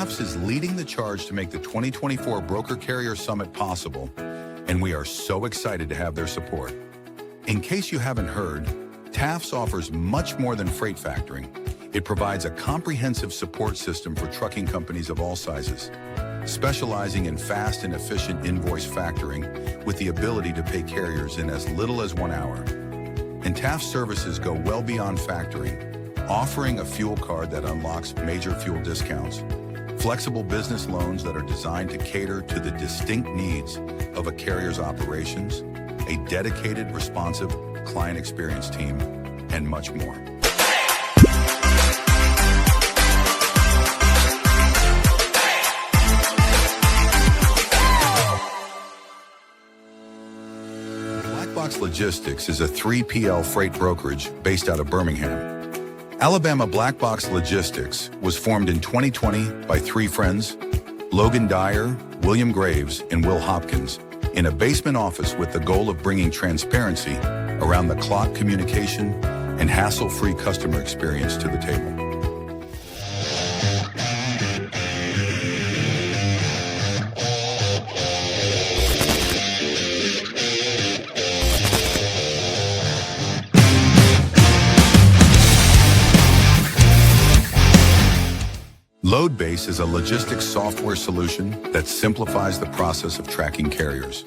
TAFS is leading the charge to make the 2024 Broker Carrier Summit possible, and we are so excited to have their support. In case you haven't heard, TAFS offers much more than freight factoring. It provides a comprehensive support system for trucking companies of all sizes, specializing in fast and efficient invoice factoring with the ability to pay carriers in as little as 1 hour. And TAFS services go well beyond factoring, offering a fuel card that unlocks major fuel discounts, flexible business loans that are designed to cater to the distinct needs of a carrier's operations, a dedicated, responsive client experience team, and much more. Blackbox Logistics is a 3PL freight brokerage based out of Birmingham, Alabama. Blackbox Logistics was formed in 2020 by 3 friends, Logan Dyer, William Graves, and Will Hopkins, in a basement office with the goal of bringing transparency around the clock communication and hassle-free customer experience to the table. LoadBase is a logistics software solution that simplifies the process of tracking carriers.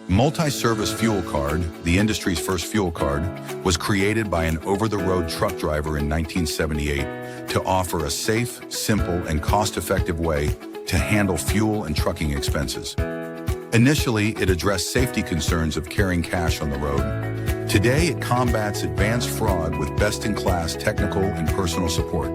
Multi-service fuel card, the industry's first fuel card, was created by an over-the-road truck driver in 1978 to offer a safe, simple, and cost-effective way to handle fuel and trucking expenses. Initially, it addressed safety concerns of carrying cash on the road. Today, it combats advanced fraud with best-in-class technical and personal support.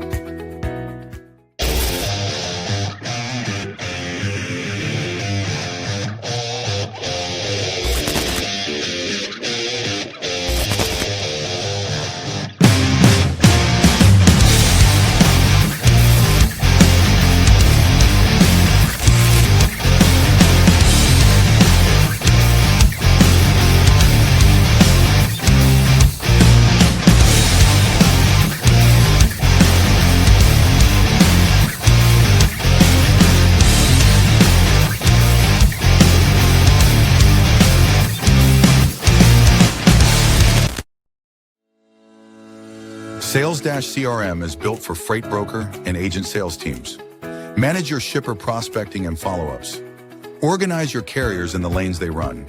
Sales-CRM is built for freight broker and agent sales teams. Manage your shipper prospecting and follow-ups. Organize your carriers in the lanes they run.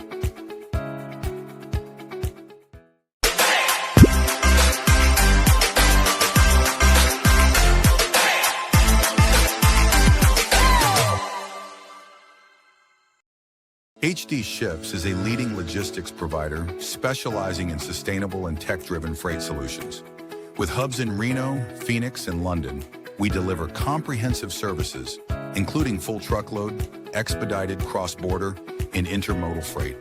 HD Ships is a leading logistics provider specializing in sustainable and tech-driven freight solutions. With hubs in Reno, Phoenix, and London, we deliver comprehensive services, including full truckload, expedited cross-border, and intermodal freight.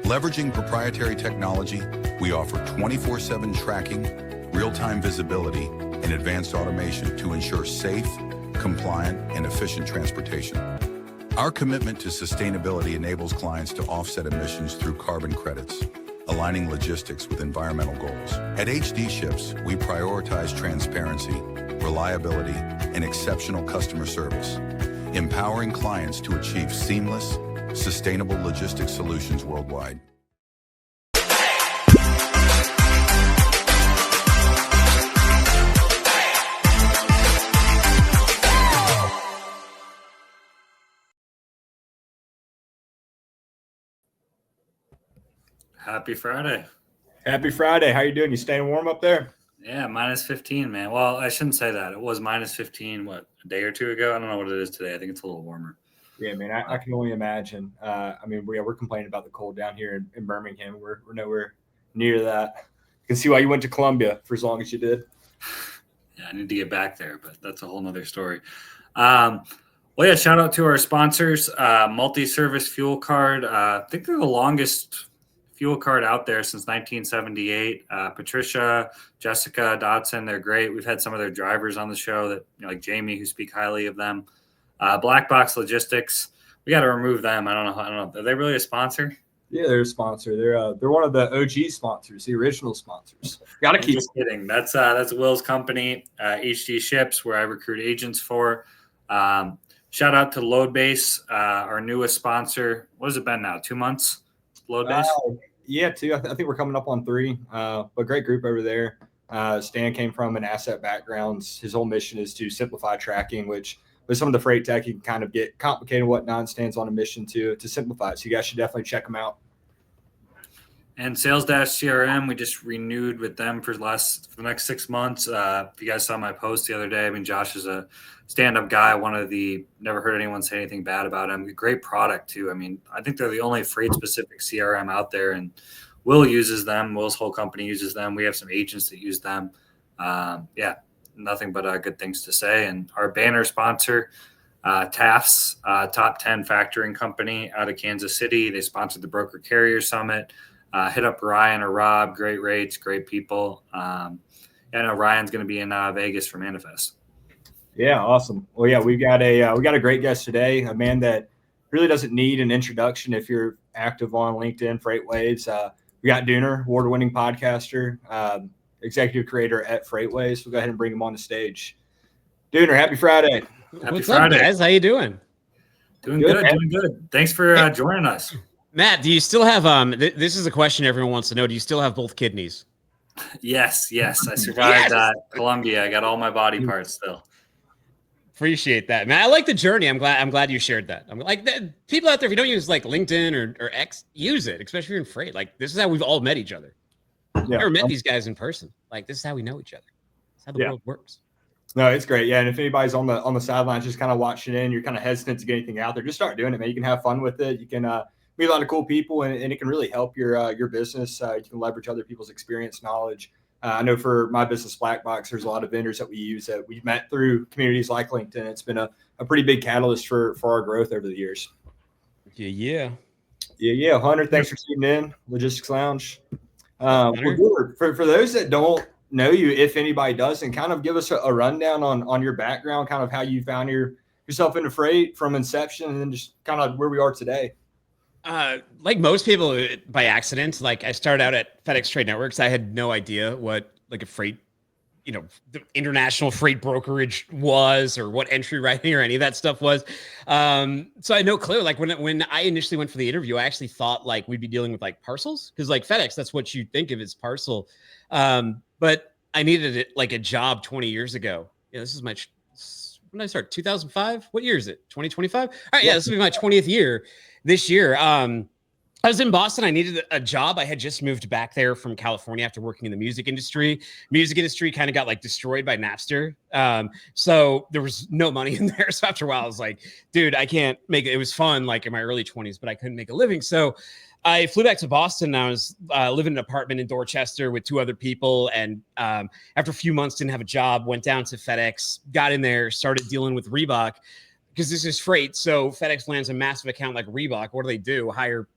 Leveraging proprietary technology, we offer 24/7 tracking, real-time visibility, and advanced automation to ensure safe, compliant, and efficient transportation. Our commitment to sustainability enables clients to offset emissions through carbon credits, aligning logistics with environmental goals. At HD Ships, we prioritize transparency, reliability, and exceptional customer service, empowering clients to achieve seamless, sustainable logistics solutions worldwide. Happy Friday. Happy Friday. How you doing? You staying warm up there? Yeah, minus 15, man. Well, I shouldn't say that. It was minus 15, a day or two ago? I don't know what it is today. I think it's a little warmer. Yeah, man, I can only imagine. We're complaining about the cold down here in Birmingham. We're nowhere near that. You can see why you went to Columbia for as long as you did. Yeah, I need to get back there, but that's a whole nother story. Shout out to our sponsors, Multi-Service Fuel Card. I think they're the longest fuel card out there since 1978. Patricia, Jessica, Dodson, they're great. We've had some of their drivers on the show that, like Jamie, who speak highly of them. Black Box Logistics, we got to remove them. I don't know. Are they really a sponsor? Yeah, they're a sponsor. They're one of the OG sponsors, the original sponsors. Got to keep. Just kidding. That's Will's company, HD Ships, where I recruit agents for. Shout out to Loadbase, our newest sponsor. What has it been now? 2 months? Loadbase? Yeah, 2. I think we're coming up on 3. But great group over there. Stan came from an asset background. His whole mission is to simplify tracking, which with some of the freight tech, you can kind of get complicated and whatnot. Stan's on a mission to simplify it. So you guys should definitely check them out. And Sales Dash CRM, we just renewed with them for the next 6 months. If you guys saw my post the other day, I mean, Josh is a stand-up guy. Never heard anyone say anything bad about him. Great product too. I mean, I think they're the only freight-specific CRM out there, and Will uses them. Will's whole company uses them. We have some agents that use them. Nothing but good things to say. And our banner sponsor, TAF's, top 10 factoring company out of Kansas City. They sponsored the Broker Carrier Summit. Hit up Ryan or Rob. Great rates, great people. I know Ryan's going to be in Vegas for Manifest. Yeah, awesome. Well, yeah, we got a great guest today, a man that really doesn't need an introduction if you're active on LinkedIn, FreightWaves. We got Dooner, award-winning podcaster, executive creator at FreightWaves. We'll go ahead and bring him on the stage. Dooner, happy Friday. What's up, guys? How you doing? Doing good. Thanks for joining us. Matt, do you still have this is a question everyone wants to know. Do you still have both kidneys? Yes. I survived Colombia. I got all my body parts still. Appreciate that, man. I like the journey. I'm glad you shared that. I'm like people out there, if you don't use like LinkedIn or X, use it, especially if you're in freight. Like this is how we've all met each other. Yeah. Never met these guys in person. Like this is how we know each other. That's how the world works. No, it's great. Yeah, and if anybody's on the sidelines just kind of watching in, you're kind of hesitant to get anything out there, just start doing it, man. You can have fun with it. You can meet a lot of cool people, and it can really help your business. You can leverage other people's experience, knowledge. I know for my business, Black Box, there's a lot of vendors that we use that we've met through communities like LinkedIn. It's been a pretty big catalyst for our growth over the years. Yeah. Hunter, thanks for tuning in. Logistics Lounge. For those that don't know you, if anybody doesn't, kind of give us a rundown on your background, kind of how you found yourself into freight from inception, and then just kind of where we are today. Like most people, by accident. Like I started out at FedEx Trade Networks. I had no idea what like a freight, the international freight brokerage was, or what entry writing or any of that stuff was. So I had no clue. Like when I initially went for the interview, I actually thought like we'd be dealing with like parcels, because like FedEx, that's what you think of as parcel. But I needed it like a job 20 years ago. Yeah, this is when did I start? 2005? What year is it? 2025? All right, yeah, this will be my 20th year this year. I was in Boston. I needed a job. I had just moved back there from California after working in the music industry. Music industry kind of got like destroyed by Napster. So there was no money in there. So after a while, I was like, dude, I can't make it. It was fun like in my early 20s, but I couldn't make a living. So I flew back to Boston. I was living in an apartment in Dorchester with 2 other people. And after a few months, didn't have a job, went down to FedEx, got in there, started dealing with Reebok, because this is freight. So FedEx lands a massive account like Reebok. What do? Hire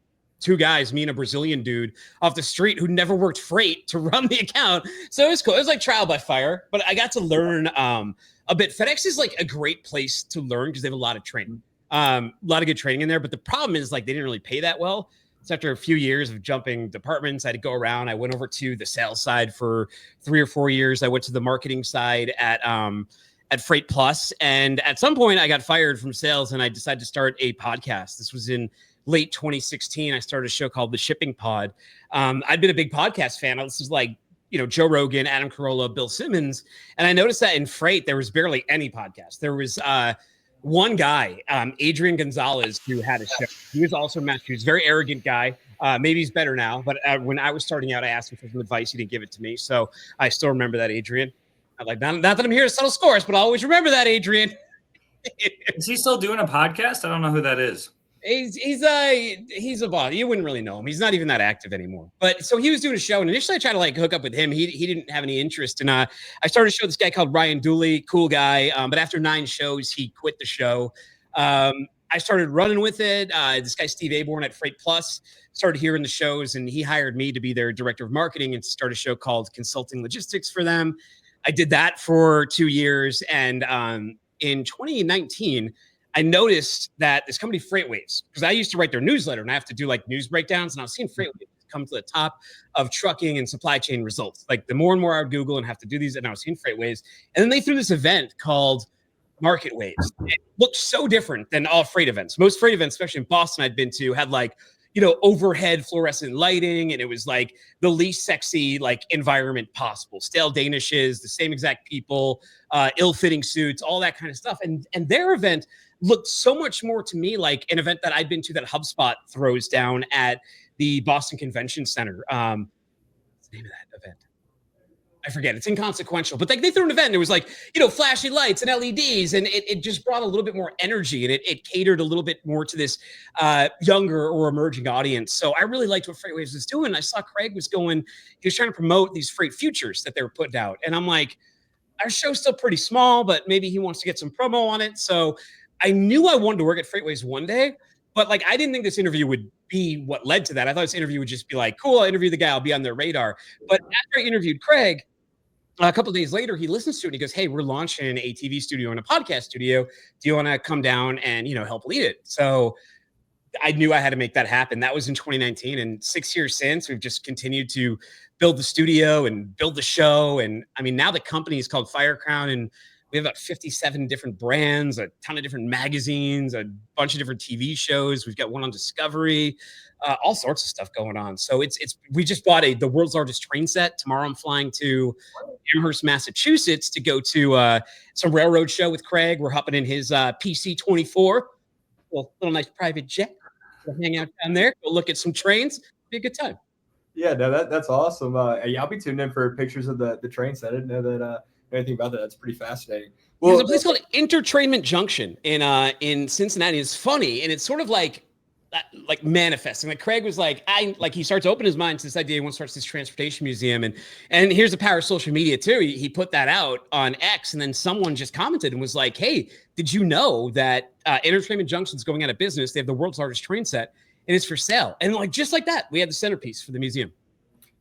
2 guys, me and a Brazilian dude off the street who never worked freight to run the account. So it was cool. It was like trial by fire, but I got to learn a bit. FedEx is like a great place to learn because they have a lot of training, a lot of good training in there. But the problem is like they didn't really pay that well. So after a few years of jumping departments, I had to go around. I went over to the sales side for 3 or 4 years. I went to the marketing side at Freight Plus. And at some point I got fired from sales and I decided to start a podcast. This was in late 2016. I started a show called The Shipping Pod. I'd been a big podcast fan. This was like, Joe Rogan, Adam Carolla, Bill Simmons. And I noticed that in freight, there was barely any podcast. There was one guy, Adrian Gonzalez, who had a show. He was also master. He was a very arrogant guy. Maybe he's better now. But when I was starting out, I asked him for some advice. He didn't give it to me. So I still remember that, Adrian. Not that I'm here to settle scores, but I'll always remember that, Adrian. Is he still doing a podcast? I don't know who that is. He's a boss. You wouldn't really know him. He's not even that active anymore. But so he was doing a show, and initially I tried to like hook up with him. He didn't have any interest, and I started a show with this guy called Ryan Dooley, cool guy. But after 9 shows, he quit the show. I started running with it. This guy, Steve Aborn at Freight Plus, started hearing the shows, and he hired me to be their director of marketing and start a show called Consulting Logistics for them. I did that for 2 years. And in 2019, I noticed that this company, FreightWaves, because I used to write their newsletter and I have to do like news breakdowns, and I was seeing FreightWaves come to the top of trucking and supply chain results. Like the more and more I would Google and have to do these, and I was seeing FreightWaves. And then they threw this event called Market Waves. It looked so different than all freight events. Most freight events, especially in Boston, I'd been to, had like, you know, overhead fluorescent lighting, and it was like the least sexy like environment possible. Stale Danishes, the same exact people, ill-fitting suits, all that kind of stuff. And their event looked so much more to me like an event that I'd been to that HubSpot throws down at the Boston Convention Center. What's the name of that event? I forget. It's inconsequential, but like they threw an event and it was like, you know, flashy lights and LEDs, and it just brought a little bit more energy, and it catered a little bit more to this younger or emerging audience. So I really liked what FreightWaves was doing. I saw Craig was going, he was trying to promote these freight futures that they were putting out. And I'm like, our show's still pretty small, but maybe he wants to get some promo on it. So I knew I wanted to work at FreightWaves one day, but like I didn't think this interview would be what led to that. I thought this interview would just be like, cool, I'll interview the guy, I'll be on their radar. But after I interviewed Craig, a couple of days later, he listens to it and he goes, hey, we're launching a TV studio and a podcast studio. Do you want to come down and, you know, help lead it? So I knew I had to make that happen. That was in 2019. And 6 years since, we've just continued to build the studio and build the show. And I mean, now the company is called Firecrown, and we have about 57 different brands, a ton of different magazines, a bunch of different TV shows. We've got one on Discovery, all sorts of stuff going on. So we just bought the world's largest train set. Tomorrow I'm flying to Amherst, Massachusetts to go to some railroad show with Craig. We're hopping in his PC-24, little nice private jet. We'll hang out down there, go look at some trains. Be a good time. Yeah, no, that's awesome. Yeah, I'll be tuned in for pictures of the train set. I didn't know that anything about that. That's pretty fascinating. Well, there's a place called Intertrainment Junction in Cincinnati. It's funny, and it's sort of like manifesting. Like Craig was like, he starts to open his mind to this idea. He wants to start this transportation museum, and here's the power of social media too. He put that out on X, and then someone just commented and was like, hey, did you know that Intertrainment Junction's going out of business? They have the world's largest train set, and it's for sale. And like just like that, we had the centerpiece for the museum.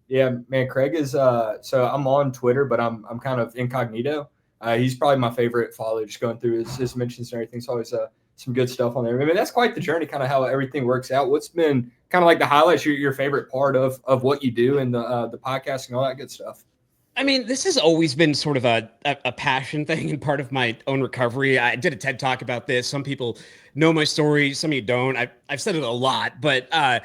Yeah, man, Craig is so I'm on Twitter, but I'm kind of incognito. He's probably my favorite follower, just going through his mentions and everything. It's always some good stuff on there. I mean, that's quite the journey, kind of how everything works out. What's been kind of like the highlights, your favorite part of what you do and the podcasting, all that good stuff? I mean, this has always been sort of a passion thing and part of my own recovery. I did a TED Talk about this. Some people know my story, some of you don't. I've said it a lot, but I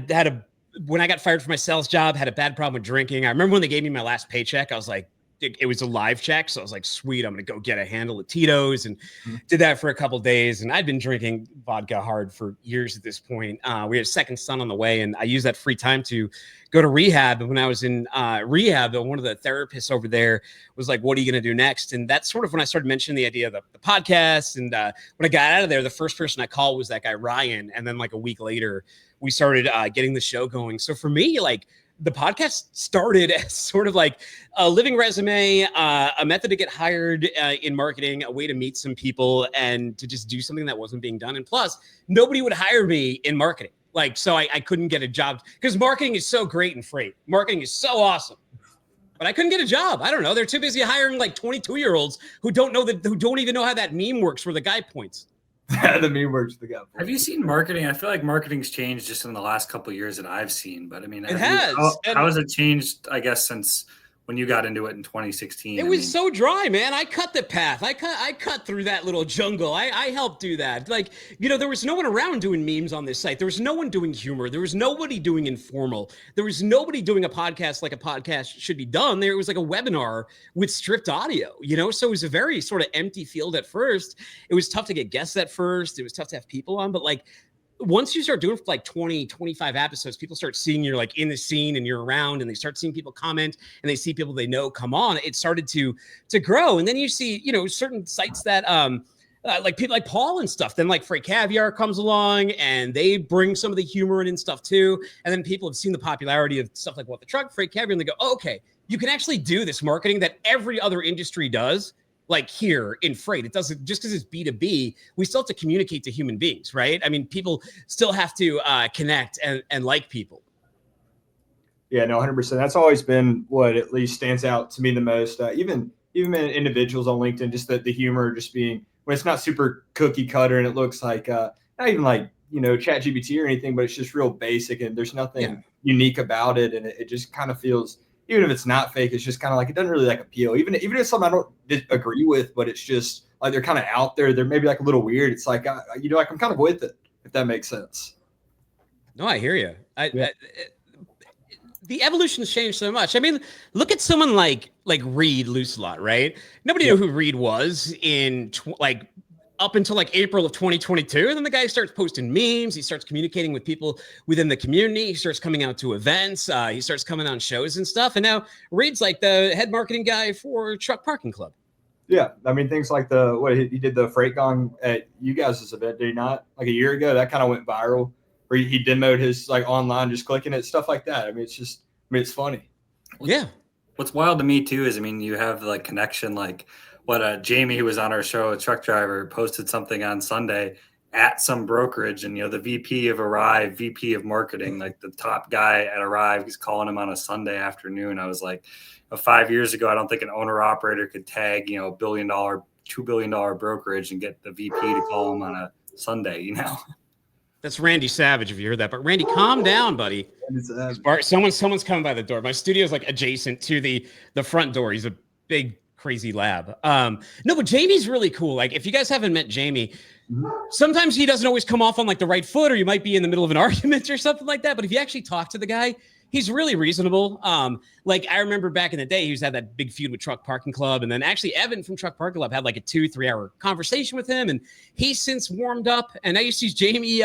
had when I got fired from my sales job, had a bad problem with drinking. I remember when they gave me my last paycheck, I was like, it was a live check. So I was like, sweet, I'm going to go get a handle of Tito's, and did that for a couple of days. And I'd been drinking vodka hard for years at this point. We had a second son on the way, and I used that free time to go to rehab. And when I was in rehab, one of the therapists over there was like, what are you going to do next? And that's sort of when I started mentioning the idea of the podcast. And when I got out of there, the first person I called was that guy, Ryan. And then like a week later, we started getting the show going. So for me, like, the podcast started as sort of like a living resume, a method to get hired in marketing, a way to meet some people and to just do something that wasn't being done. And plus, nobody would hire me in marketing. Like, so I couldn't get a job because marketing is so great in freight. Marketing is so awesome. But I couldn't get a job. I don't know. They're too busy hiring like 22-year-olds who don't even know how that meme works where the guy points. The meme works the guy. Have you seen marketing? I feel like marketing's changed just in the last couple of years that I've seen. But I mean, it has. How has it changed? I guess since when you got into it in 2016. It was so dry, man. I cut the path. I cut through that little jungle. I helped do that. Like, you know, there was no one around doing memes on this site. There was no one doing humor. There was nobody doing informal. There was nobody doing a podcast like a podcast should be done. There was like a webinar with stripped audio, you know? So it was a very sort of empty field at first. It was tough to get guests at first. It was tough to have people on, but like, once you start doing like 20, 25 episodes, people start seeing you're like in the scene and you're around, and they start seeing people comment and they see people they know come on. It started to grow. And then you see, you know, certain sites that like people like Paul and stuff, then like Freight Caviar comes along and they bring some of the humor in and stuff too. And then people have seen the popularity of stuff like What the Truck, Freight Caviar, and they go, oh, okay, you can actually do this marketing that every other industry does like here in freight. It doesn't, just because it's B2B, we still have to communicate to human beings, right? I mean, people still have to connect and like people. Yeah, no, 100%. That's always been what at least stands out to me the most. Even individuals on LinkedIn, just the humor, just being when it's not super cookie cutter and it looks like not even like Chat GPT or anything, but it's just real basic and there's nothing unique about it, and it just kind of feels, even if it's not fake, it's just kind of like it doesn't really like appeal. Even if it's something I don't agree with, but it's just like they're kind of out there. They're maybe like a little weird. It's like like I'm kind of with it, if that makes sense. No, I hear you. The evolution has changed so much. I mean, look at someone like Reed Lucelot, right? Nobody knew who Reed was in up until like April of 2022. And then the guy starts posting memes. He starts communicating with people within the community. He starts coming out to events. He starts coming on shows and stuff. And now Reed's like the head marketing guy for Truck Parking Club. Yeah, I mean, things like he did the Freight Gong at you guys' event, did he not? Like a year ago, that kind of went viral. Where he demoed his like online, just clicking it, stuff like that. I mean, it's funny. Yeah. What's wild to me too is, I mean, you have like connection, like what Jamie, who was on our show, a truck driver, posted something on Sunday at some brokerage, and the VP of Arrive, VP of marketing, like the top guy at Arrive, he's calling him on a Sunday afternoon. I was like, 5 years ago, I don't think an owner operator could tag $1 billion, $2 billion brokerage and get the VP to call him on a Sunday. That's Randy Savage, if you heard that. But Randy, calm down, buddy. Someone's coming by the door. My studio is like adjacent to the front door. He's a big, crazy lab. No, but Jamie's really cool. Like, if you guys haven't met Jamie, sometimes he doesn't always come off on like the right foot, or you might be in the middle of an argument or something like that. But if you actually talk to the guy, he's really reasonable. Like, I remember back in the day, he had that big feud with Truck Parking Club. And then actually Evan from Truck Parking Club had like a 2-3 hour conversation with him. And he's since warmed up. And now you see Jamie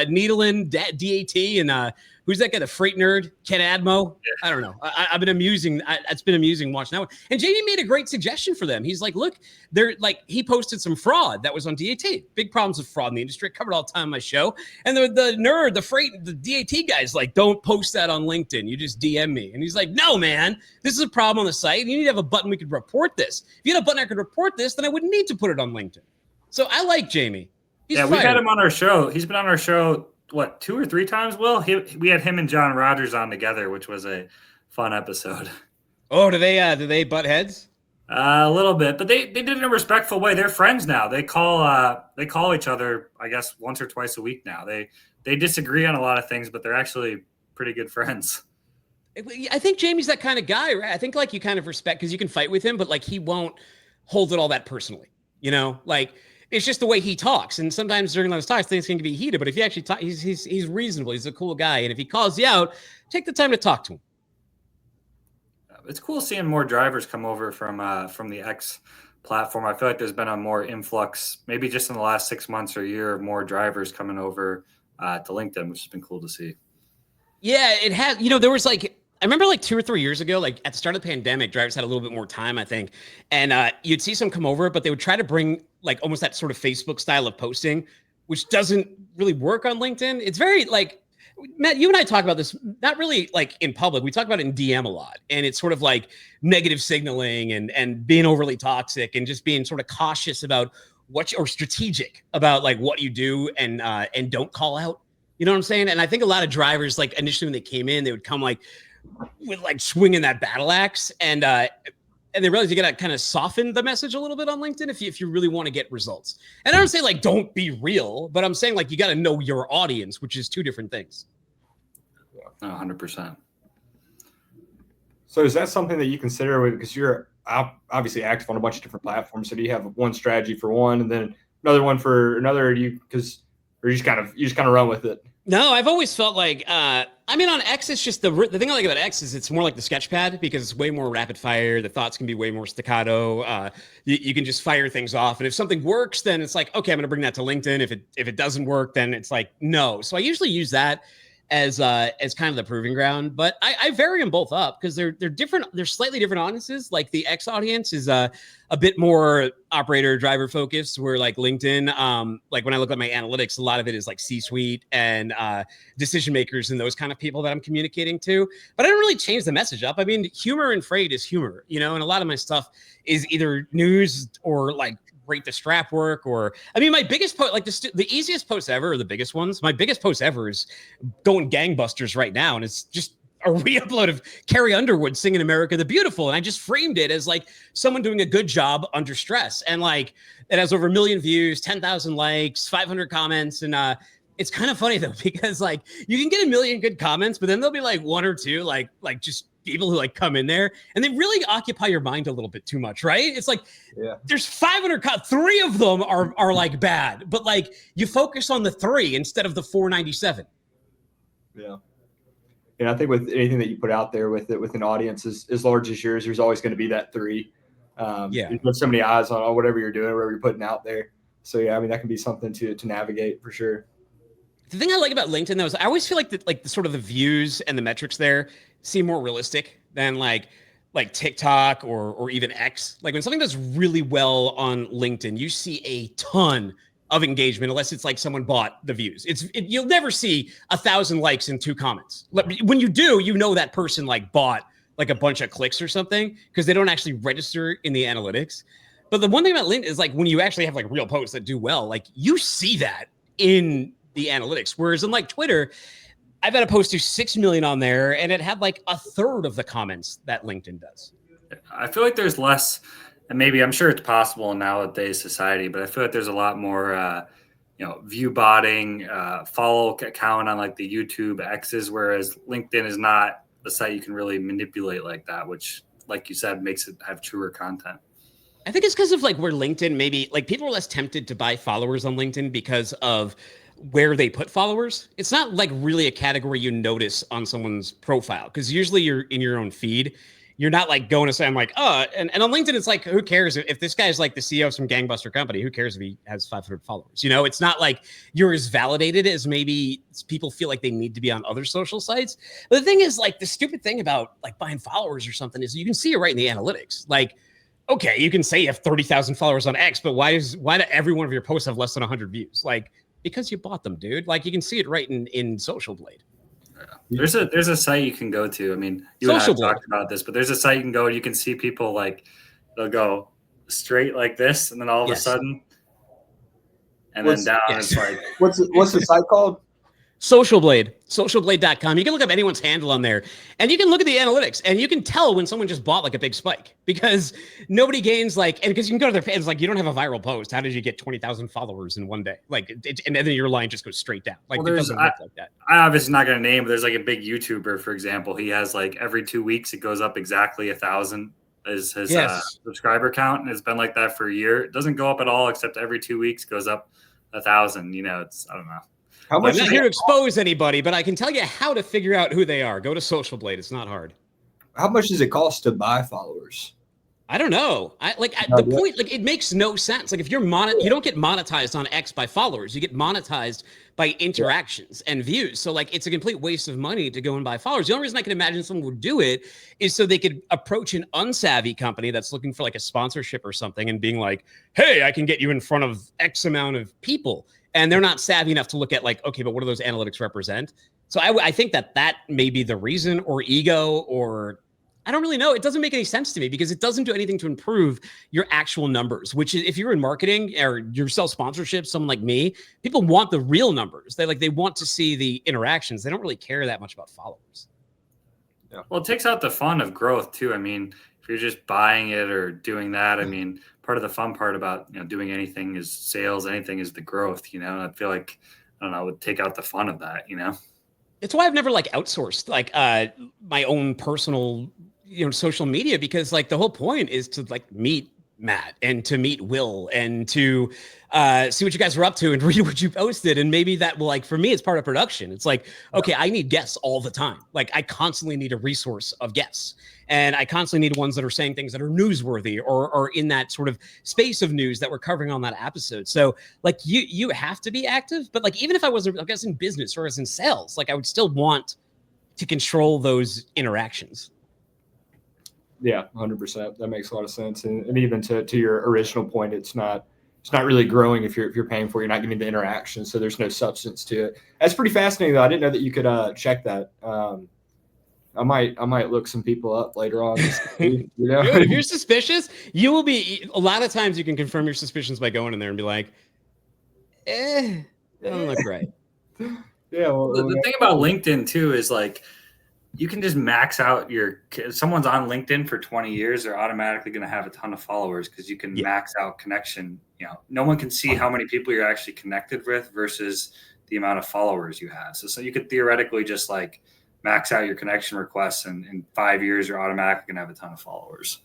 needling DAT and who's that guy, the freight nerd, Ken Admo? I don't know. I've been amusing. It's been amusing watching that one. And Jamie made a great suggestion for them. He's like, look, they're like, he posted some fraud that was on DAT. Big problems with fraud in the industry. I covered all the time on my show. And the nerd, the DAT guy's like, don't post that on LinkedIn. You just DM me. And he's like, no, man, this is a problem on the site. You need to have a button we could report this. If you had a button I could report this, then I wouldn't need to put it on LinkedIn. So I like Jamie. We've had him on our show. He's been on our show, 2 or 3 times, Will? We had him and John Rogers on together, which was a fun episode. Oh, do they butt heads? A little bit, but they did it in a respectful way. They're friends now. They call each other, I guess, once or twice a week now. They disagree on a lot of things, but they're actually pretty good friends. I think Jamie's that kind of guy, right? I think like you kind of respect, because you can fight with him, but like he won't hold it all that personally, like it's just the way he talks. And sometimes during those talks, things can be heated, but if you actually talk, he's reasonable. He's a cool guy. And if he calls you out, take the time to talk to him. It's cool seeing more drivers come over from the X platform. I feel like there's been a more influx, maybe just in the last 6 months or a year, of more drivers coming over to LinkedIn, which has been cool to see. Yeah, it has. There was like, I remember like 2 or 3 years ago, like at the start of the pandemic, drivers had a little bit more time, I think. And you'd see some come over, but they would try to bring like almost that sort of Facebook style of posting, which doesn't really work on LinkedIn. It's very like, Matt, you and I talk about this, not really like in public. We talk about it in DM a lot. And it's sort of like negative signaling and being overly toxic and just being sort of cautious about or strategic about like what you do and don't call out. You know what I'm saying? And I think a lot of drivers, like initially when they came in, they would come like with like swinging that battle axe, and they realize you got to kind of soften the message a little bit on LinkedIn if you really want to get results. And I don't say like don't be real, but I'm saying like you got to know your audience, which is 2 different things. 100%. So is that something that you consider, because you're obviously active on a bunch of different platforms? So do you have one strategy for one and then another one for another? Or you just kind of run with it? No, I've always felt like, on X, it's just the thing I like about X is it's more like the Sketchpad, because it's way more rapid fire. The thoughts can be way more staccato. You can just fire things off. And if something works, then it's like, okay, I'm going to bring that to LinkedIn. If it doesn't work, then it's like, no. So I usually use that. as kind of the proving ground. But I vary them both up because they're different. They're slightly different audiences. Like the X audience is a bit more operator driver focused, where like LinkedIn, like when I look at my analytics, a lot of it is like C-suite and decision makers and those kind of people that I'm communicating to. But I don't really change the message up. I mean, humor and freight is humor, you know, and a lot of my stuff is either news or like rate the strap work, or I mean, my biggest post, like the easiest post ever, or the biggest ones, my biggest post ever is going gangbusters right now, and it's just a re-upload of Carrie Underwood singing America the Beautiful, and I just framed it as like someone doing a good job under stress, and like it has over 1 million views, 10,000 likes, 500 comments, and it's kind of funny though, because like you can get 1 million good comments, but then there'll be like one or two like just people who like come in there and they really occupy your mind a little bit too much, right? It's like there's 500 3 of them are like bad, but like you focus on the 3 instead of the 497. Yeah. And I think with anything that you put out there with an audience as large as yours, there's always going to be that 3. You put so many eyes on whatever you're doing, whatever you're putting out there. So yeah, I mean, that can be something to navigate for sure. The thing I like about LinkedIn though is I always feel like the sort of the views and the metrics there seem more realistic than like TikTok or even X. Like when something does really well on LinkedIn, you see a ton of engagement, unless it's like someone bought the views. You'll never see 1,000 likes and 2 comments. When you do, you know that person like bought like a bunch of clicks or something, because they don't actually register in the analytics. But the one thing about LinkedIn is like when you actually have like real posts that do well, like you see that in the analytics. Whereas in like Twitter, I've had a post to 6 million on there, and it had like 1/3 of the comments that LinkedIn does. I feel like there's less, and maybe I'm sure it's possible in nowadays society, but I feel like there's a lot more, view botting, follow account on like the YouTube X's, whereas LinkedIn is not the site you can really manipulate like that, which, like you said, makes it have truer content. I think it's because of like where LinkedIn, maybe like people are less tempted to buy followers on LinkedIn because of where they put followers. It's not like really a category you notice on someone's profile, because usually you're in your own feed. You're not like going to say, I'm like, and on LinkedIn, it's like, who cares if this guy's like the CEO of some gangbuster company? Who cares if he has 500 followers? You know, it's not like you're as validated as maybe people feel like they need to be on other social sites. But the thing is, like, the stupid thing about like buying followers or something is you can see it right in the analytics. Like, okay, you can say you have 30,000 followers on X, but why do every one of your posts have less than 100 views? Like, because you bought them, dude. Like, you can see it right in Social Blade. There's a site you can go to. I mean, you and I have talked about this, but there's a site you can go. You can see people like they'll go straight like this, and then all of a sudden, and then down. It's like what's the site called? Social Blade, socialblade.com. You can look up anyone's handle on there, and you can look at the analytics, and you can tell when someone just bought like a big spike, because nobody gains like, and because you can go to their page, like, you don't have a viral post. How did you get 20,000 followers in one day? Like, and then your line just goes straight down. Like, it doesn't work like that. I'm obviously not going to name, but there's like a big YouTuber, for example. He has like every 2 weeks, it goes up exactly 1,000 is his subscriber count. And it's been like that for a year. It doesn't go up at all, except every 2 weeks goes up 1,000. You know, it's, I don't know. I'm not here to expose anybody, but I can tell you how to figure out who they are. Go to Social Blade. It's not hard. How much does it cost to buy followers? I don't know. The point, like, it makes no sense. Like, if you're you don't get monetized on X by followers. You get monetized by interactions and views. So like, it's a complete waste of money to go and buy followers. The only reason I can imagine someone would do it is so they could approach an unsavvy company that's looking for like a sponsorship or something and being like, hey, I can get you in front of X amount of people. And they're not savvy enough to look at like, okay, but what do those analytics represent? So I think that may be the reason, or ego, or I don't really know. It doesn't make any sense to me, because it doesn't do anything to improve your actual numbers, which is, if you're in marketing or you sell sponsorships, someone like me, people want the real numbers. They want to see the interactions. They don't really care that much about followers. Yeah. Well, it takes out the fun of growth too. I mean, if you're just buying it or doing that, I mean, part of the fun part about doing anything is sales. Anything is the growth. And I feel like, I don't know, it would take out the fun of that. It's why I've never like outsourced like my own personal social media, because like the whole point is to like meet Matt and to meet Will and to see what you guys are up to and read what you posted. And maybe that will, like, for me, it's part of production. It's like, okay, I need guests all the time. Like, I constantly need a resource of guests. And I constantly need ones that are saying things that are newsworthy or in that sort of space of news that we're covering on that episode. So, like, you have to be active. But, like, even if I was, I guess, in business or as in sales, like, I would still want to control those interactions. Yeah, 100%. That makes a lot of sense. And even to your original point, it's not really growing if you're paying for it. You're not getting the interaction, so there's no substance to it. That's pretty fascinating, though. I didn't know that you could check that. I might look some people up later on. You know? Dude, if you're suspicious, you will be. A lot of times, you can confirm your suspicions by going in there and be like, that don't look right. Yeah. Well, the thing about LinkedIn too is, like, you can just max out if someone's on LinkedIn for 20 years, they're automatically going to have a ton of followers because you can max out connection. You know, no one can see how many people you're actually connected with versus the amount of followers you have. So you could theoretically just, like, max out your connection requests, and in 5 years, you're automatically going to have a ton of followers.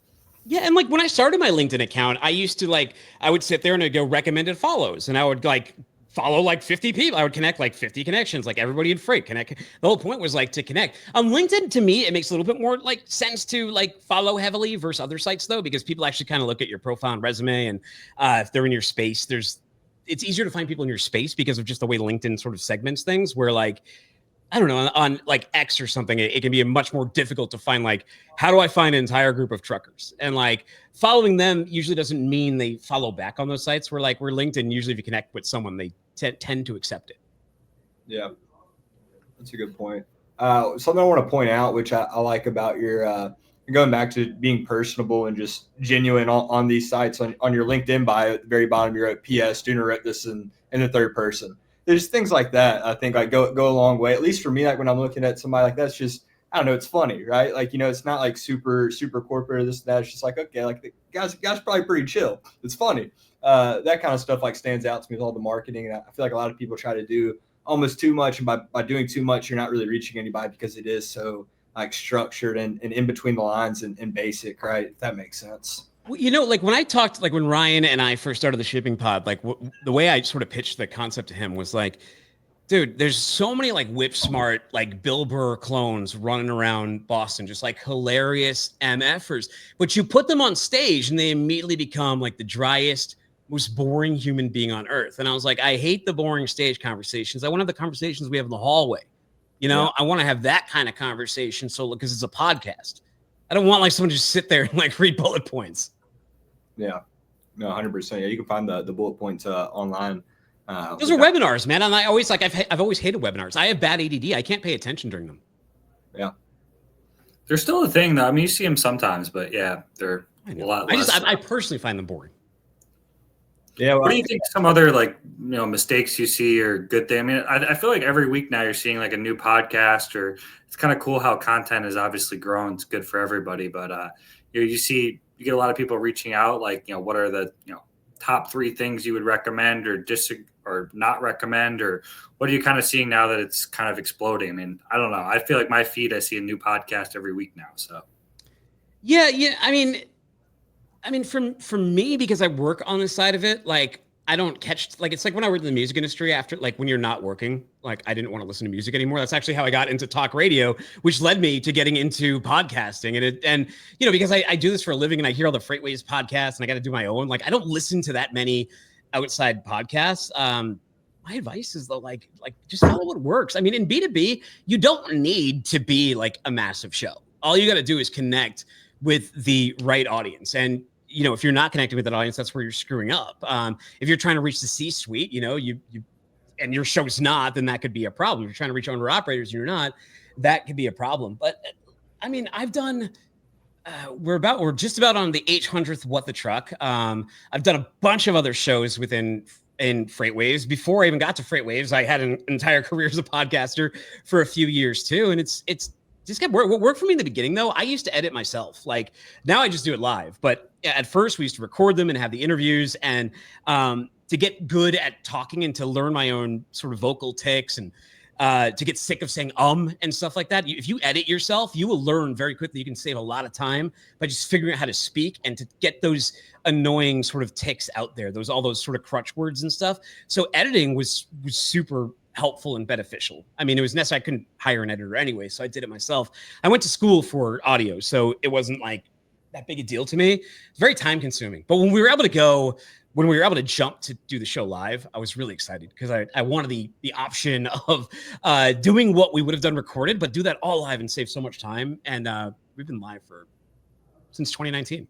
Yeah. And, like, when I started my LinkedIn account, I used to, like, I would sit there and I'd go recommended follows, and I would, like, follow like 50 people. I would connect like 50 connections, like everybody in Freight connect. The whole point was, like, to connect. On LinkedIn, to me, it makes a little bit more, like, sense to, like, follow heavily versus other sites, though, because people actually kind of look at your profile and resume, and if they're in your space, it's easier to find people in your space because of just the way LinkedIn sort of segments things, where, like, I don't know, on like X or something, it can be much more difficult to find, like, how do I find an entire group of truckers? And, like, following them usually doesn't mean they follow back on those sites, where LinkedIn, usually if you connect with someone, they tend to accept it. Yeah, that's a good point. Something I want to point out, which I like about your going back to being personable and just genuine on these sites, on your LinkedIn bio at the very bottom, you wrote, P.S. Dooner wrote this in the third person. There's things like that, I think, like go a long way. At least for me, like, when I'm looking at somebody like that, it's just, I don't know, it's funny, right? Like, you know, it's not like super corporate or this and that. It's just like, okay, like, the guy's probably pretty chill. It's funny. That kind of stuff, like, stands out to me with all the marketing. And I feel like a lot of people try to do almost too much, and by doing too much, you're not really reaching anybody because it is so, like, structured and in between the lines and basic, right? If that makes sense. Well, you know, like, when I talked, like, when Ryan and I first started the shipping pod, like, the way I sort of pitched the concept to him was like, dude, there's so many, like, whip smart, like, Bill Burr clones running around Boston, just, like, hilarious MFers, but you put them on stage and they immediately become, like, the driest, most boring human being on earth. And I was like, I hate the boring stage conversations. I want to have the conversations we have in the hallway. You know, I want to have that kind of conversation. So, because it's a podcast, I don't want, like, someone to just sit there and, like, read bullet points. Yeah, no, 100%. Yeah, you can find the bullet points online. Those are webinars, man. And I always, like, I've always hated webinars. I have bad ADD. I can't pay attention during them. Yeah, They're still a thing, though. I mean, you see them sometimes, but yeah, they're a lot less. I personally find them boring. Yeah. Well, what do you think some other, like, you know, mistakes you see or good thing? I mean, I feel like every week now you're seeing, like, a new podcast, or it's kind of cool how content is obviously growing. It's good for everybody, but you know, you get a lot of people reaching out, like, you know, what are the, you know, top 3 things you would recommend or or not recommend, or what are you kind of seeing now that it's kind of exploding? I mean, I don't know. I feel like my feed, I see a new podcast every week now. So yeah. I mean, for me, because I work on the side of it, like, I don't catch, like, it's like when I worked in the music industry, after, like, when you're not working, like, I didn't want to listen to music anymore. That's actually how I got into talk radio, which led me to getting into podcasting. And you know, because I do this for a living and I hear all the FreightWaves podcasts and I got to do my own, like, I don't listen to that many outside podcasts. My advice is, though, like just follow what works. I mean, in B2B, you don't need to be, like, a massive show. All you got to do is connect with the right audience. And you know, if you're not connecting with that audience, that's where you're screwing up. If you're trying to reach the C-suite, you know, and your show's not, then that could be a problem. If you're trying to reach owner operators and you're not, that could be a problem. But I mean, I've done, we're just about on the 800th What the Truck. I've done a bunch of other shows in FreightWaves. Before I even got to FreightWaves, I had an entire career as a podcaster for a few years too. And it's just kept what worked for me in the beginning, though. I used to edit myself. Like, now I just do it live. But at first we used to record them and have the interviews, and to get good at talking and to learn my own sort of vocal tics and to get sick of saying and stuff like that. If you edit yourself, you will learn very quickly. You can save a lot of time by just figuring out how to speak and to get those annoying sort of tics out there, all those sort of crutch words and stuff. So editing was super helpful and beneficial. I mean, it was necessary. I couldn't hire an editor anyway, so I did it myself. I went to school for audio, so it wasn't like that big a deal to me. It's very time consuming. But when we were able to jump to do the show live, I was really excited because I wanted the option of doing what we would have done recorded, but do that all live and save so much time. And we've been live since 2019.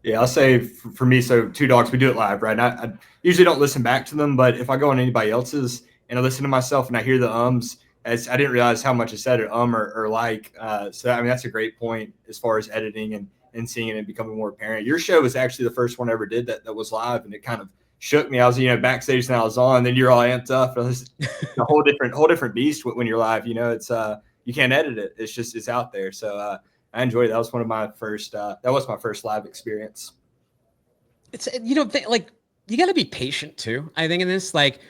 Yeah, I'll say for me, so Two Dawgs, we do it live, right? I usually don't listen back to them, but if I go on anybody else's and I listen to myself and I hear the I didn't realize how much I said it, or like. So, I mean, that's a great point as far as editing and seeing it and becoming more apparent. Your show was actually the first one I ever did that was live, and it kind of shook me. I was, backstage and I was on, then you're all amped up. It was a whole different beast when you're live. It's you can't edit it. It's out there. So I enjoyed it. That was one of my first. That was my first live experience. It's like you got to be patient too. I think in this, like,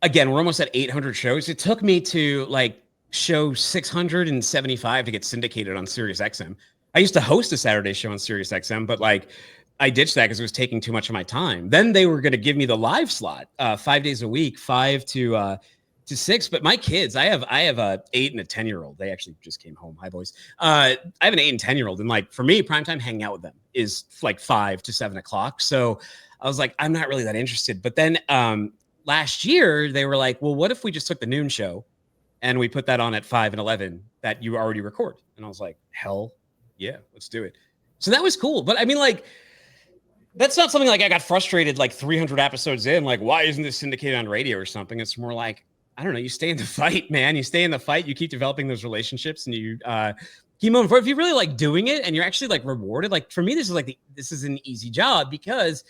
again, we're almost at 800 shows. It took me to like show 675 to get syndicated on SiriusXM. I used to host a Saturday show on SiriusXM, but like I ditched that because it was taking too much of my time. Then they were going to give me the live slot 5 days a week, 5 to 6. But my kids, I have a 8 and a 10-year-old. They actually just came home. Hi, boys. I have an 8 and 10-year-old, and like for me, primetime hanging out with them is like 5 to 7 o'clock. So I was like, I'm not really that interested. But then last year they were like, well, what if we just took the noon show and we put that on at 5 and 11 that you already record? And I was like, hell yeah, let's do it. So that was cool. But I mean, like, that's not something like I got frustrated like 300 episodes in, like, why isn't this syndicated on radio or something? It's more like, I don't know, you stay in the fight, man. You stay in the fight, you keep developing those relationships, and you keep moving forward. If you really like doing it and you're actually like rewarded, like for me, this is an easy job because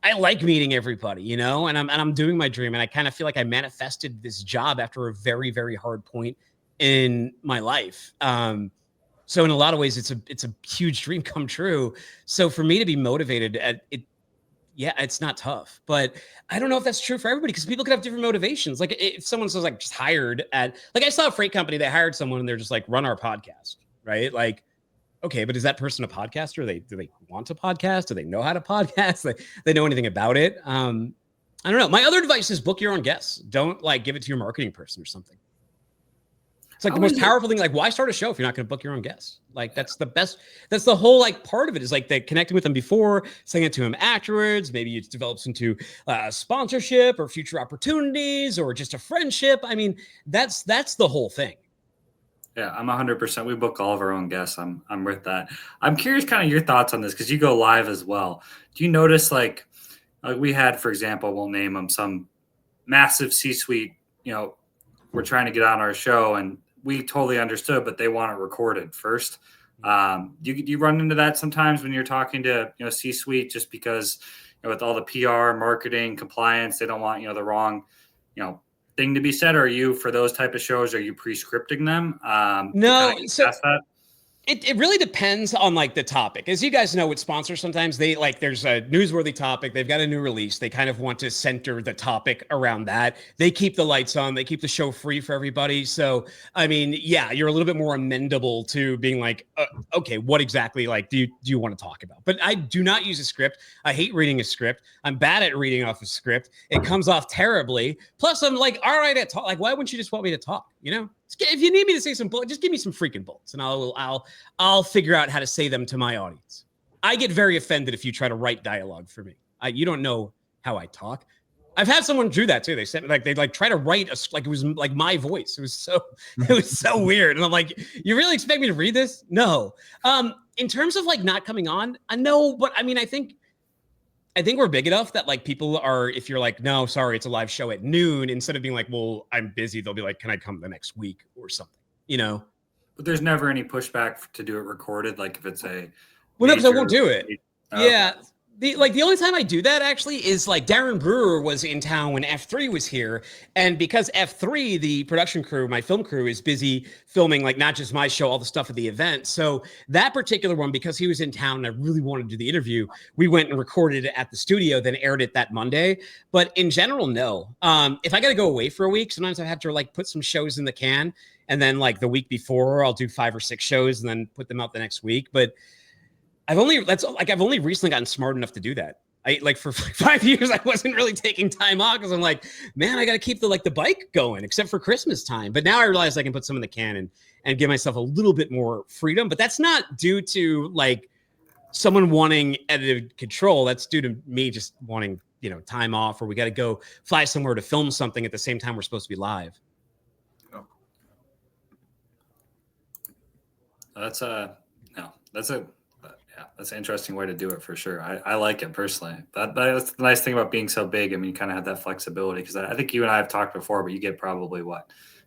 I like meeting everybody, and I'm doing my dream. And I kind of feel like I manifested this job after a very, very hard point in my life. So in a lot of ways, it's a huge dream come true. So for me to be motivated it's not tough, but I don't know if that's true for everybody because people could have different motivations. Like if someone says like just hired like I saw a freight company that hired someone and they're just like, run our podcast, right? Like, okay, but is that person a podcaster? Do they want to podcast? Do they know how to podcast? They know anything about it? I don't know. My other advice is book your own guests. Don't like give it to your marketing person or something. It's like the most powerful thing. Like, why start a show if you're not going to book your own guests? Like, that's the best. That's the whole like part of it is like they connecting with them before, saying it to them afterwards. Maybe it develops into sponsorship or future opportunities or just a friendship. I mean, that's the whole thing. Yeah, I'm 100%. We book all of our own guests. I'm with that. I'm curious, kind of your thoughts on this because you go live as well. Do you notice like we had, for example, we'll name them some massive C-suite. We're trying to get on our show and we totally understood, but they want it recorded first. Do you run into that sometimes when you're talking to C-suite, just because with all the PR, marketing, compliance, they don't want the wrong thing to be said? Or are you, for those type of shows, are you pre-scripting them? No, so it really depends on like the topic. As you guys know, with sponsors, sometimes they like there's a newsworthy topic, they've got a new release, they kind of want to center the topic around that. They keep the lights on, they keep the show free for everybody. So I mean, yeah, you're a little bit more amendable to being like, okay, what exactly like do you want to talk about? But I do not use a script. I hate reading a script. I'm bad at reading off a script. It comes off terribly. Plus, I'm like, all right, at talk. Like, why wouldn't you just want me to talk? If you need me to say some bullets, just give me some freaking bullets, and I'll figure out how to say them to my audience. I get very offended if you try to write dialogue for me. You don't know how I talk. I've had someone do that too. They said they try to write like it was like my voice. It was so weird, and I'm like, you really expect me to read this? No. In terms of like not coming on, I know, but I mean, I think we're big enough that like people are, if you're like, no, sorry, it's a live show at noon, instead of being like, well, I'm busy, they'll be like, can I come the next week or something, But there's never any pushback to do it recorded. Like if it's well, no, because I won't do it. Okay. Yeah. The only time I do that actually is like Darren Brewer was in town when F3 was here. And because F3, the production crew, my film crew, is busy filming like not just my show, all the stuff at the event. So that particular one, because he was in town and I really wanted to do the interview, we went and recorded it at the studio, then aired it that Monday. But in general, no. If I got to go away for a week, sometimes I have to like put some shows in the can. And then like the week before, I'll do 5 or 6 shows and then put them out the next week. But I've only recently gotten smart enough to do that. I like for 5 years, I wasn't really taking time off because I'm like, man, I got to keep the bike going, except for Christmas time. But now I realize I can put some in the can and give myself a little bit more freedom. But that's not due to like someone wanting edited control. That's due to me just wanting, time off, or we got to go fly somewhere to film something at the same time we're supposed to be live. That's an interesting way to do it for sure. I like it personally. That's the nice thing about being so big. I mean, you kind of have that flexibility because I think you and I have talked before, but you get probably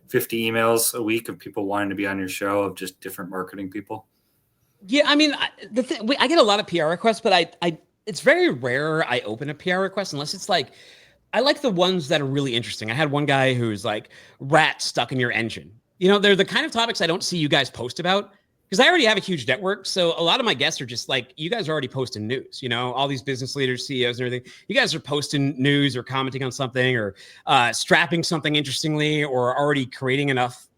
50 emails a week of people wanting to be on your show, of just different marketing people. Yeah, I mean, I get a lot of PR requests, but I it's very rare I open a PR request unless it's like, I like the ones that are really interesting. I had one guy who's like, rats stuck in your engine. They're the kind of topics I don't see you guys post about. Because I already have a huge network. So a lot of my guests are just like, you guys are already posting news, all these business leaders, CEOs and everything. You guys are posting news or commenting on something or strapping something interestingly or already creating enough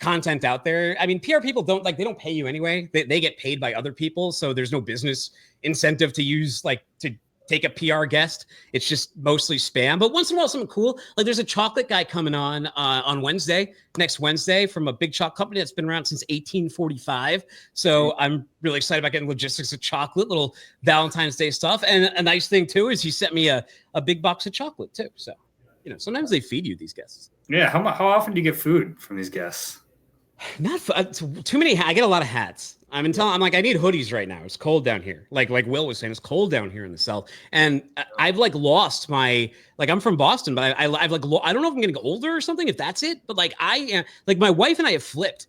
content out there. I mean, PR people they don't pay you anyway. They get paid by other people. So there's no business incentive to use to take a PR guest. It's just mostly spam. But once in a while, something cool. Like there's a chocolate guy coming on next Wednesday from a big chocolate company that's been around since 1845. So I'm really excited about getting logistics of chocolate, little Valentine's Day stuff. And a nice thing too is he sent me a big box of chocolate too. So, sometimes they feed you, these guests. Yeah. How often do you get food from these guests? Not too many. I get a lot of hats. I'm like, I need hoodies right now. It's cold down here. Like Will was saying, it's cold down here in the South. And I've lost my, I'm from Boston, but I don't know if I'm getting older or something, if that's it. But I am, my wife and I have flipped.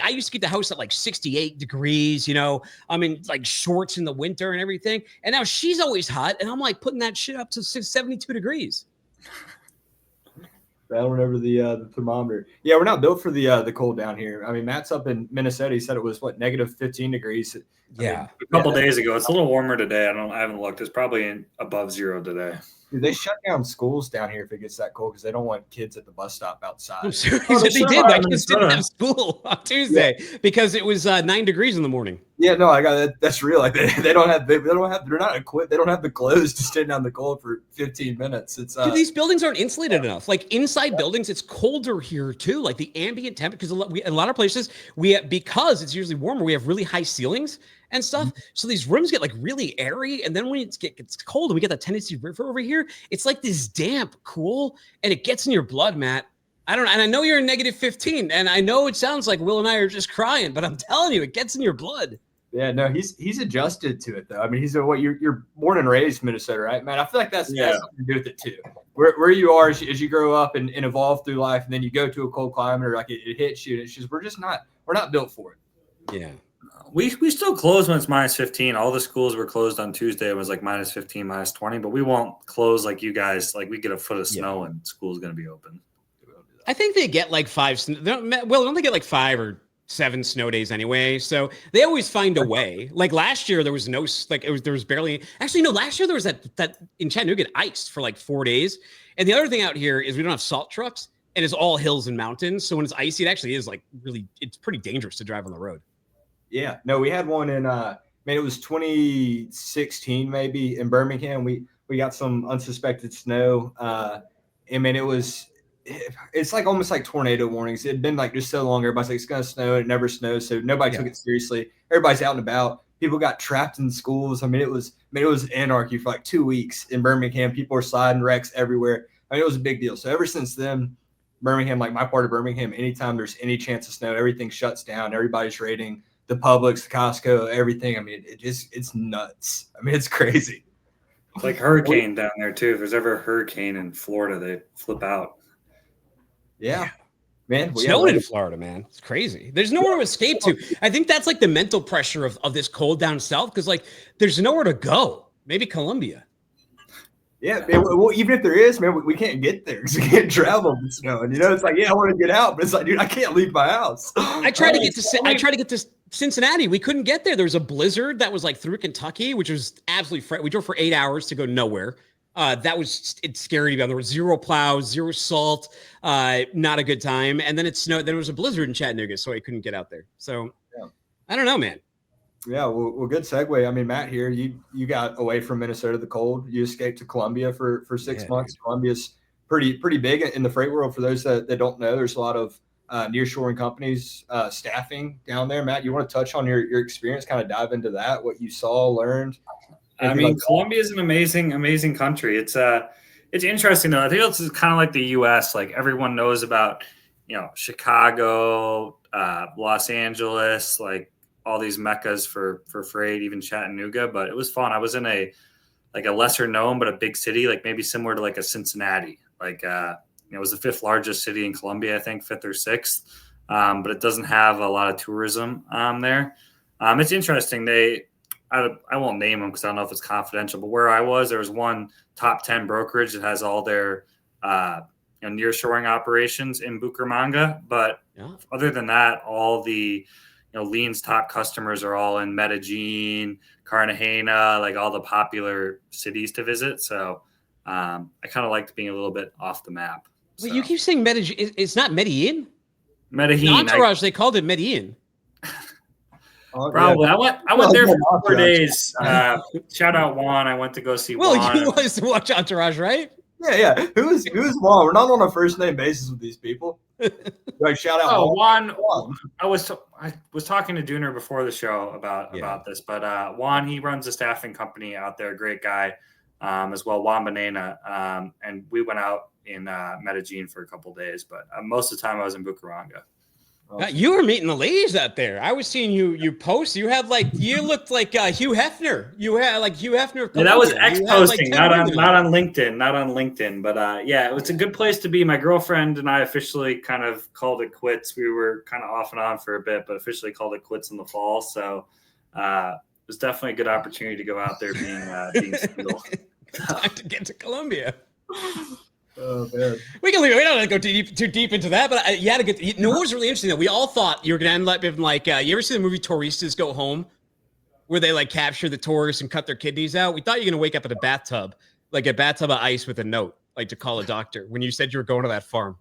I used to keep the house at 68 degrees, I'm in shorts in the winter and everything. And now she's always hot. And I'm putting that shit up to 72 degrees. Battling over the thermometer. Yeah, we're not built for the cold down here. I mean, Matt's up in Minnesota. He said it was negative 15 degrees. Yeah, a couple days ago. It's a little warmer today. I haven't looked. It's probably above 0 today. Dude, they shut down schools down here if it gets that cold because they don't want kids at the bus stop outside. I'm serious. They did. My kids didn't have school on Tuesday because it was 9 degrees in the morning. Yeah, no, I got that. That's real. They're not equipped. They don't have the clothes to stand down the cold for 15 minutes. It's dude, these buildings aren't insulated enough. Inside buildings, it's colder here too. The ambient temperature, because a lot of places because it's usually warmer, we have really high ceilings and stuff. Mm-hmm. So these rooms get really airy, and then when it gets cold and we get the Tennessee River over here, it's this damp cool, and it gets in your blood, Matt. And I know you're in negative 15, and I know it sounds like Will and I are just crying, but I'm telling you, it gets in your blood. Yeah, no, he's adjusted to it though. I mean, you're born and raised Minnesota, right, man? I feel like that's something to do with it too. Where you are as you grow up and evolve through life, and then you go to a cold climate or it hits you, and it's just we're not built for it. Yeah. We still close when it's minus 15. All the schools were closed on Tuesday. It was minus 15, minus 20, but we won't close like you guys. We get a foot of snow and school's going to be open. I think they get 5. Don't they get 5 or 7 snow days anyway? So they always find a way. Last year, there was no there was barely. Actually, no. Last year there was that in Chattanooga it iced for 4 days. And the other thing out here is we don't have salt trucks, and it's all hills and mountains. So when it's icy, it actually is really. It's pretty dangerous to drive on the road. Yeah, no, we had one in it was 2016 maybe in Birmingham. We got some unsuspected snow. It's almost like tornado warnings. It had been just so long. Everybody's it's gonna snow. It never snows, so nobody took it seriously. Everybody's out and about. People got trapped in schools. I mean, it was anarchy for 2 weeks in Birmingham. People were sliding wrecks everywhere. I mean, it was a big deal. So ever since then, Birmingham, my part of Birmingham, anytime there's any chance of snow, everything shuts down. Everybody's raiding the Publix, the Costco, everything. I mean, it's nuts. I mean, it's crazy. It's hurricane down there too. If there's ever a hurricane in Florida, they flip out. Yeah, man. Snowing in Florida, man. It's crazy. There's nowhere to escape to. I think that's the mental pressure of this cold down south because there's nowhere to go. Maybe Colombia. Yeah, man, well, even if there is, man, we can't get there because we can't travel if it's snowing. It's like, yeah, I want to get out, but it's like, dude, I can't leave my house. I tried to get to Cincinnati. We couldn't get there. There was a blizzard that was like through Kentucky, which was absolutely we drove for 8 hours to go nowhere. It's scary to be on. There was zero plows, zero salt, not a good time. And then it snowed. Then there was a blizzard in Chattanooga, so I couldn't get out there. So yeah. I don't know, man. Yeah, well, good segue. I mean, Matt, here you got away from Minnesota, the cold. You escaped to Colombia for 6 months. Dude. Colombia's pretty big in the freight world. For those that don't know, there's a lot of nearshoring companies staffing down there. Matt, you want to touch on your experience, kind of dive into that, what you saw, learned? I mean, Colombia is an amazing country. It's interesting though. I think it's kind of like the U.S. Like everyone knows about, Chicago, Los Angeles, like all these meccas for freight, even Chattanooga. But it was fun. I was in a lesser known but a big city, like maybe similar to like a Cincinnati. Like it was the 5th largest city in Colombia, I think 5th or 6th. But it doesn't have a lot of tourism there. It's interesting. I won't name them because I don't know if it's confidential, but where I was, there was one top 10 brokerage that has all their nearshoring operations in Bucaramanga. But other than that, all the Lean's top customers are all in Medellin, Cartagena, like all the popular cities to visit. So I kind of liked being a little bit off the map. Wait, you keep saying Medellin. It's not Medellin? Medellin. Entourage, they called it Medellin. Probably. Yeah. I went there for 4 days. Shout out Juan. I went to go see Juan. Well, you wanted to watch Entourage, right? Yeah. Who's Juan? We're not on a first name basis with these people. Like shout out. Juan. I was talking to Dooner before the show about this, but Juan, he runs a staffing company out there. Great guy, as well. Juan Banana, and we went out in Medellin for a couple of days, but most of the time I was in Bucaramanga. You were meeting the ladies out there. I was seeing you post. You looked like Hugh Hefner. You had like Hugh Hefner. Yeah, that was posting, not on LinkedIn, But it was a good place to be. My girlfriend and I officially kind of called it quits. We were kind of off and on for a bit, but officially called it quits in the fall. So it was definitely a good opportunity to go out there being single. Time to get to Colombia. Oh man, we don't have to go too deep into that, but you had to get. It was really interesting that we all thought you were going to end up in like. You ever see the movie Touristas Go Home, where they like capture the tourists and cut their kidneys out? We thought you were going to wake up in a bathtub, like a bathtub of ice with a note, like to call a doctor when you said you were going to that farm.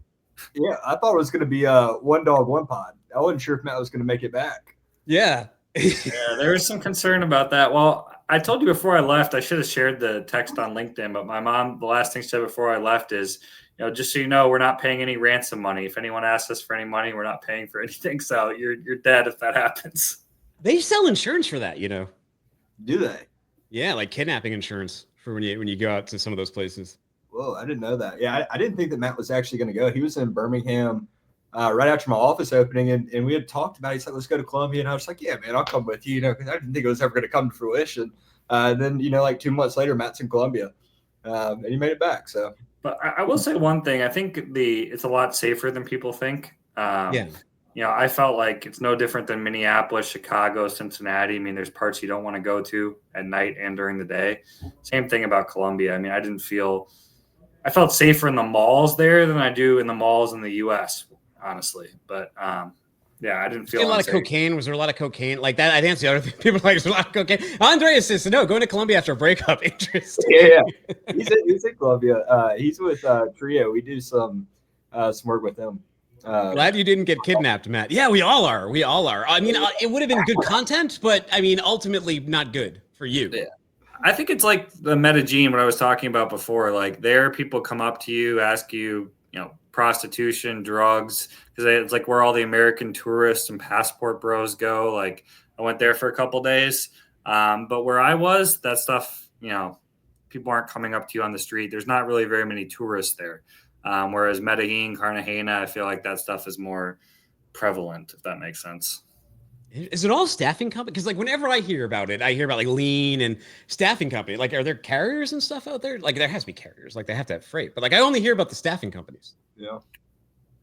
Yeah, I thought it was going to be one dog, one pod. I wasn't sure if Matt was going to make it back. Yeah. Yeah, there was some concern about that. Well, I told you before I left, I should have shared the text on LinkedIn, but my mom, the last thing she said before I left is, just so you know, we're not paying any ransom money. If anyone asks us for any money, we're not paying for anything. So you're dead if that happens. They sell insurance for that, Do they? Yeah, like kidnapping insurance for when you go out to some of those places. Whoa, I didn't know that. Yeah, I didn't think that Matt was actually going to go. He was in Birmingham right after my office opening, and we had talked about it. He's like, let's go to Colombia. And I was like, yeah, man, I'll come with you, because I didn't think it was ever going to come to fruition. Then, like 2 months later, Matt's in Colombia, and he made it back. So, but I will say one thing. I think it's a lot safer than people think. I felt like it's no different than Minneapolis, Chicago, Cincinnati. I mean, there's parts you don't want to go to at night and during the day. Same thing about Colombia. I mean, I felt safer in the malls there than I do in the malls in the U.S., honestly. But I didn't feel a lot of cocaine. Was there a lot of cocaine like that? I think that's the other thing. People are like, there's a lot of cocaine. Andreas says, no, going to Colombia after a breakup. Interesting. Yeah. He's in Colombia. He's with Trio. We do some work with them. Glad you didn't get kidnapped, Matt. Yeah, we all are. I mean, it would have been good content, but I mean, ultimately not good for you. Yeah. I think it's like the Medellin, what I was talking about before. Like there, people come up to you, ask you, prostitution, drugs, because it's like where all the American tourists and passport bros go. Like I went there for a couple days, but where I was, that stuff, people aren't coming up to you on the street. There's not really very many tourists there. Whereas Medellin, Cartagena, I feel like that stuff is more prevalent, if that makes sense. Is it all staffing company? Because like whenever I hear about it, I hear about like Lean and staffing company. Like, are there carriers and stuff out there? Like, there has to be carriers. Like, they have to have freight. But like, I only hear about the staffing companies. Yeah,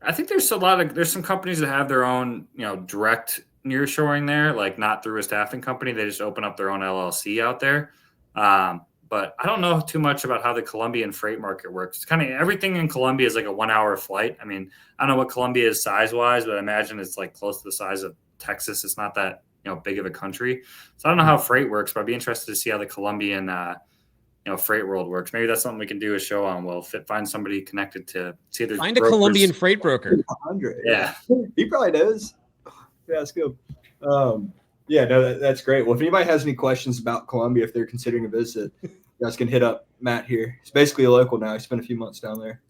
I think there's some companies that have their own, direct nearshoring there. Like, not through a staffing company. They just open up their own LLC out there. but I don't know too much about how the Colombian freight market works. It's kind of everything in Colombia is like a 1 hour flight. I mean, I don't know what Colombia is size wise, but I imagine it's like close to the size of Texas. It's not that, big of a country. So I don't know how freight works, but I'd be interested to see how the Colombian, freight world works. Maybe that's something we can do a show on. We'll find somebody connected to see. Find a Colombian freight broker. Yeah. He probably does. Yeah, that's good. Yeah, no, that's great. Well, if anybody has any questions about Colombia, if they're considering a visit, you guys can hit up Matt here. He's basically a local now. He spent a few months down there.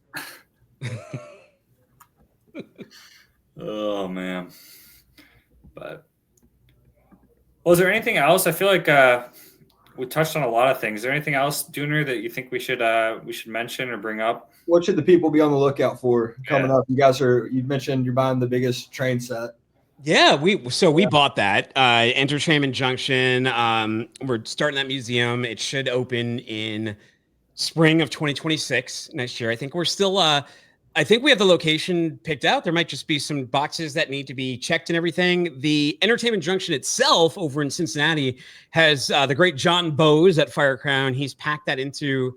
Oh man. But was there anything else? I feel like we touched on a lot of things. Is there anything else, Dooner, that you think we should mention or bring up? What should the people be on the lookout for coming up? You mentioned you're buying the biggest train set. Yeah, we bought that Entertainment Junction. We're starting that museum. It should open in spring of 2026 next year. I think we're still I think we have the location picked out. There might just be some boxes that need to be checked and everything. The Entertainment Junction itself over in Cincinnati has the great John Bowes at Fire Crown. He's packed that into,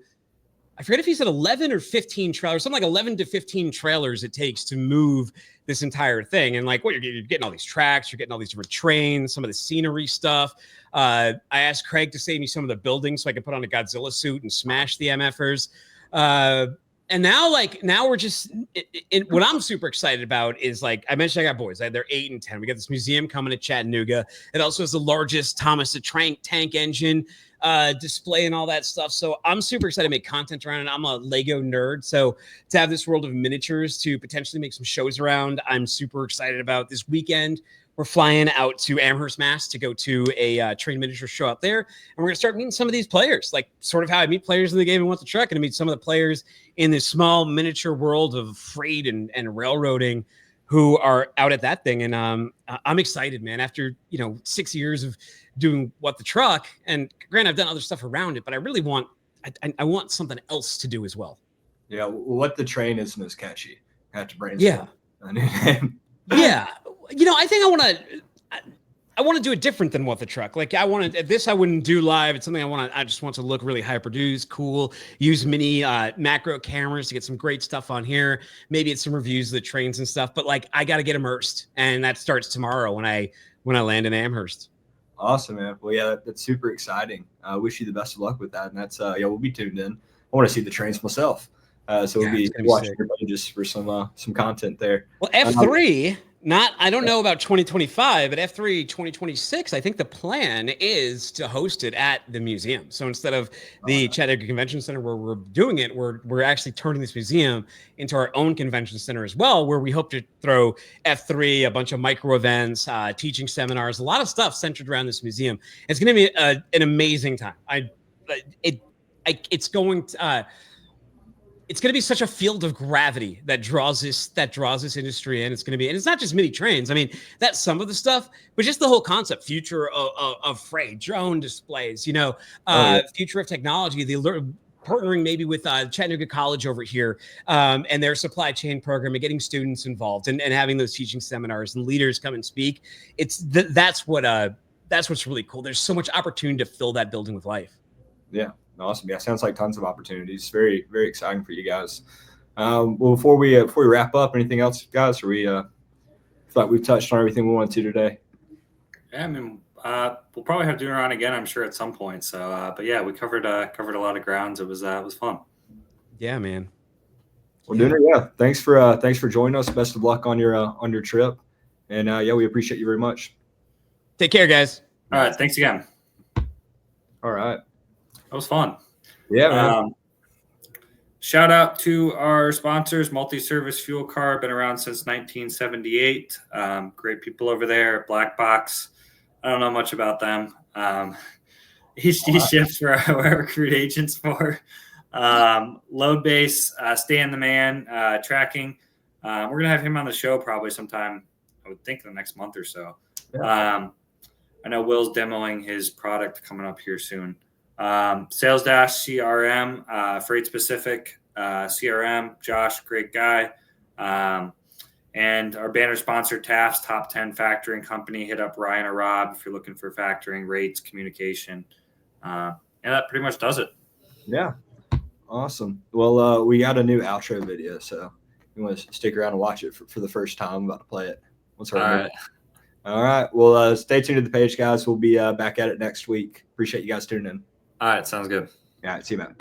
I forget if he said 11 or 15 trailers, something like 11 to 15 trailers it takes to move this entire thing. And like, what you're getting all these tracks, you're getting all these different trains, some of the scenery stuff. I asked Craig to save me some of the buildings so I could put on a Godzilla suit and smash the MFers. And now we're just what I'm super excited about is, like I mentioned, I got boys. They're 8 and 10. We got this museum coming to Chattanooga. It also has the largest Thomas the Tank Engine display and all that stuff. So I'm super excited to make content around it. I'm a Lego nerd, so to have this world of miniatures to potentially make some shows around, I'm super excited about. This weekend we're flying out to Amherst, Mass to go to a train miniature show out there. And we're going to start meeting some of these players, like sort of how I meet players in the game and Want the Truck, and to meet some of the players in this small miniature world of freight and railroading who are out at that thing. And I'm excited, man. After, 6 years of doing What the Truck, and granted, I've done other stuff around it, but I really want, I want something else to do as well. Yeah, What the Train isn't as catchy. I have to brainstorm. Yeah. Yeah. I think I want to do it different than What the Truck. Like I wouldn't do live. It's something I just want to look really high produced, cool, use mini macro cameras to get some great stuff on here. Maybe it's some reviews of the trains and stuff, but like I got to get immersed, and that starts tomorrow when I land in Amherst. Awesome, man. Well, yeah, that's super exciting. I wish you the best of luck with that. And that's, we'll be tuned in. I want to see the trains myself. So we'll be watching everybody just for some content there. Well, F3, I don't know about 2025, but F3 2026, I think the plan is to host it at the museum. So instead of the Chattanooga Convention Center where we're doing it, we're actually turning this museum into our own convention center as well, where we hope to throw F3, a bunch of micro events, teaching seminars, a lot of stuff centered around this museum. It's going to be an amazing time. It's going to be such a field of gravity that draws this industry in. And it's not just mini trains. I mean, that's some of the stuff, but just the whole concept, future of freight, drone displays, future of technology, partnering maybe with Chattanooga College over here and their supply chain program, and getting students involved and having those teaching seminars and leaders come and speak. That's what's really cool. There's so much opportunity to fill that building with life. Yeah. Awesome. Yeah, sounds like tons of opportunities. Very, very exciting for you guys. Well, before we wrap up, anything else, guys? Or we feel like we've touched on everything we wanted to today? Yeah, I mean, we'll probably have Dooner on again, I'm sure, at some point. So, but yeah, we covered a lot of grounds. It was fun. Yeah, man. Well, Dooner, thanks for joining us. Best of luck on your trip, and we appreciate you very much. Take care, guys. All right, thanks again. All right. That was fun. Yeah, man. Shout out to our sponsors, Multi-Service Fuel Car, been around since 1978. Great people over there. Black Box, I don't know much about them. He ships for our recruit agents for. Load Base, Stan the Man, tracking. We're going to have him on the show probably sometime, I would think, in the next month or so. Yeah. I know Will's demoing his product coming up here soon. Sales Dash CRM, Freight Specific CRM, Josh, great guy. And our banner sponsor, Taft's Top 10 Factoring Company. Hit up Ryan or Rob if you're looking for factoring, rates, communication. And that pretty much does it. Yeah. Awesome. Well, we got a new outro video, so you want to stick around and watch it for the first time. I'm about to play it. What's our All right. All right. Well, stay tuned to the page, guys. We'll be back at it next week. Appreciate you guys tuning in. All right. Sounds good. All right. See you, man.